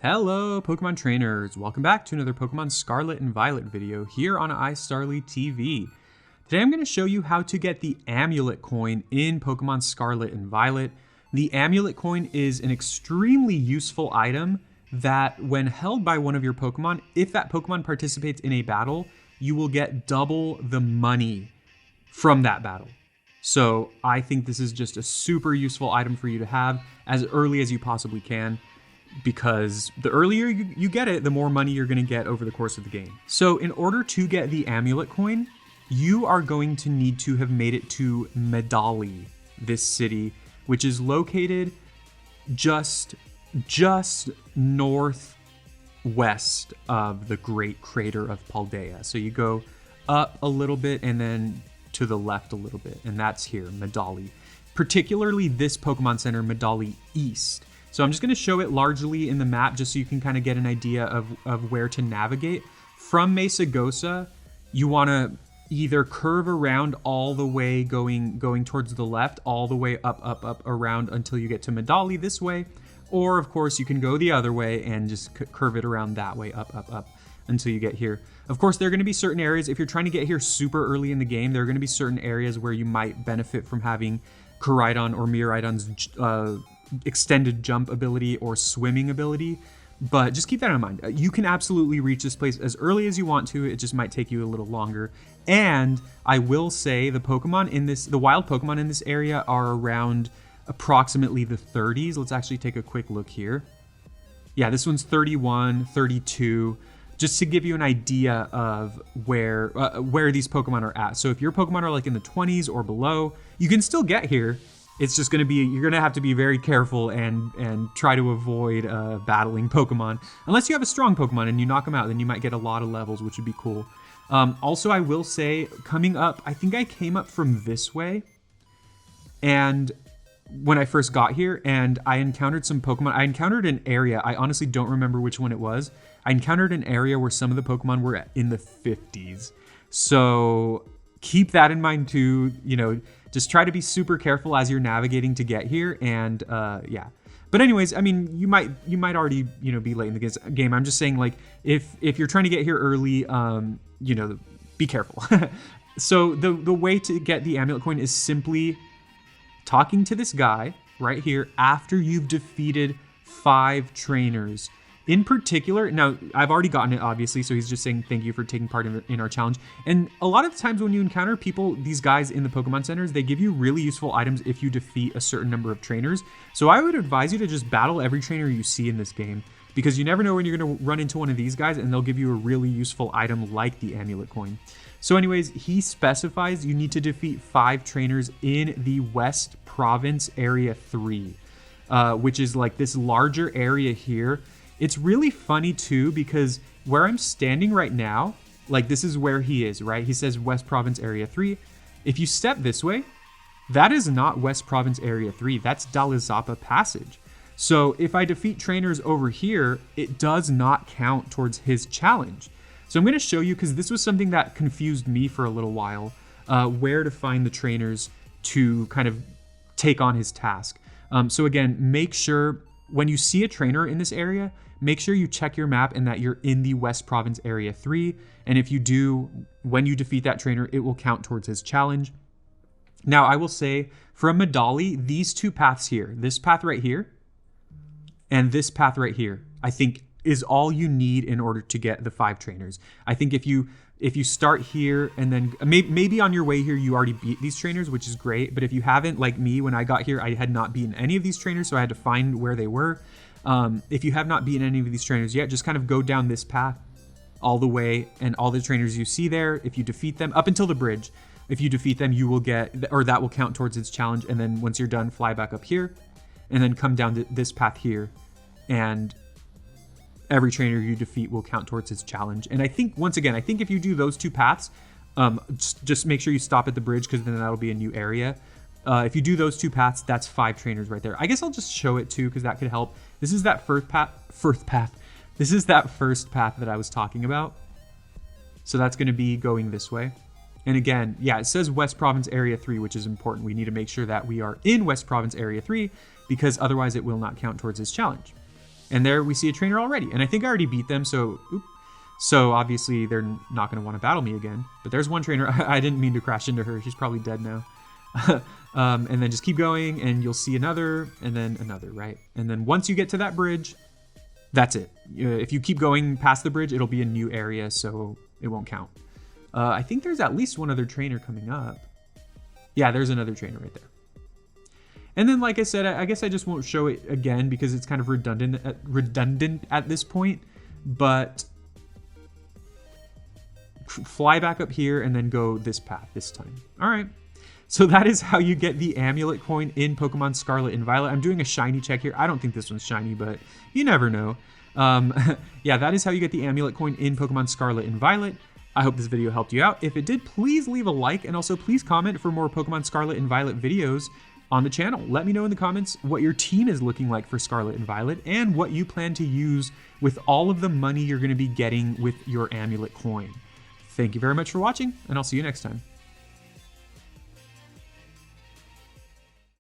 Hello, Pokemon trainers! Welcome back to another Pokemon Scarlet and Violet video here on iStarly TV. Today I'm going to show you how to get the Amulet Coin in Pokemon Scarlet and Violet. The Amulet Coin is an extremely useful item that when held by one of your Pokemon, if that Pokemon participates in a battle, you will get double the money from that battle. So I think this is just a super useful item for you to have as early as you possibly can, because the earlier you get it, the more money you're going to get over the course of the game. So in order to get the Amulet Coin, you are going to need to have made it to Medali, this city, which is located just northwest of the Great Crater of Paldea. So you go up a little bit and then to the left a little bit, and that's here, Medali. Particularly this Pokemon Center, Medali East. So I'm just going to show it largely in the map just so you can kind of get an idea of where to navigate. From Mesagosa, you want to either curve around all the way going towards the left, all the way up around until you get to Medali this way. Or, of course, you can go the other way and just curve it around that way, up until you get here. Of course, there are going to be certain areas, if you're trying to get here super early in the game, there are going to be certain areas where you might benefit from having Koraidon or Miraidon's extended jump ability or swimming ability, but just keep that in mind. You can absolutely reach this place as early as you want to. It just might take you a little longer. And I will say the wild Pokemon in this area are around approximately the 30s. Let's actually take a quick look here. Yeah, this one's 31, 32, just to give you an idea of where these Pokemon are at. So if your Pokemon are like in the 20s or below, you can still get here. It's just going to be, you're going to have to be very careful and try to avoid battling Pokemon. Unless you have a strong Pokemon and you knock them out, then you might get a lot of levels, which would be cool. Also, I will say, coming up, I think I came up from this way. And when I first got here, and I encountered some Pokemon. I encountered an area, I honestly don't remember which one it was. I encountered an area where some of the Pokemon were in the 50s. So keep that in mind too, just try to be super careful as you're navigating to get here, and yeah. But anyways, I mean, you might already be late in the game. I'm just saying, like, if you're trying to get here early, be careful. So the way to get the Amulet Coin is simply talking to this guy right here after you've defeated 5 trainers. In particular, now I've already gotten it obviously, so he's just saying thank you for taking part in our challenge. And a lot of the times when you encounter these guys in the Pokemon centers, they give you really useful items if you defeat a certain number of trainers. So I would advise you to just battle every trainer you see in this game, because you never know when you're going to run into one of these guys and they'll give you a really useful item like the Amulet Coin. So anyways, he specifies you need to defeat 5 trainers in the West Province Area 3, which is like this larger area here. It's really funny too, because where I'm standing right now, like this is where he is, right? He says West Province Area 3. If you step this way, that is not West Province Area 3. That's Dalizapa Passage. So if I defeat trainers over here, it does not count towards his challenge. So I'm going to show you, because this was something that confused me for a little while, where to find the trainers to kind of take on his task. So again, make sure when you see a trainer in this area, make sure you check your map and that you're in the West Province Area 3. And if you do, when you defeat that trainer, it will count towards his challenge. Now, I will say, from Medali, these 2 paths here, this path right here, and this path right here, I think is all you need in order to get the 5 trainers. I think if you start here and then maybe on your way here you already beat these trainers, which is great, but if you haven't, like me, when I got here I had not beaten any of these trainers, so I had to find where they were. If you have not beaten any of these trainers yet, just kind of go down this path all the way, and all the trainers you see there, if you defeat them up until the bridge, if you defeat them, you will get, or that will count towards its challenge. And then once you're done, fly back up here and then come down to this path here, and every trainer you defeat will count towards his challenge. And I think, once again, I think if you do those 2 paths, just make sure you stop at the bridge, because then that'll be a new area. If you do those 2 paths, that's 5 trainers right there. I guess I'll just show it too, because that could help. This is that first path. This is that first path that I was talking about. So that's going to be going this way. And again, yeah, it says West Province Area 3, which is important. We need to make sure that we are in West Province Area 3, because otherwise it will not count towards his challenge. And there we see a trainer already. And I think I already beat them, so obviously they're not going to want to battle me again. But there's one trainer. I didn't mean to crash into her. She's probably dead now. And then just keep going, and you'll see another, and then another, right? And then once you get to that bridge, that's it. If you keep going past the bridge, it'll be a new area, so it won't count. I think there's at least one other trainer coming up. Yeah, there's another trainer right there. And then, like I said, I guess I just won't show it again because it's kind of redundant at this point. But fly back up here and then go this path this time. All right. So that is how you get the Amulet Coin in Pokemon Scarlet and Violet. I'm doing a shiny check here. I don't think this one's shiny, but you never know. Yeah, that is how you get the Amulet Coin in Pokemon Scarlet and Violet. I hope this video helped you out. If it did, please leave a like, and also please comment for more Pokemon Scarlet and Violet videos on the channel. Let me know in the comments what your team is looking like for Scarlet and Violet and what you plan to use with all of the money you're going to be getting with your Amulet Coin. Thank you very much for watching, and I'll see you next time.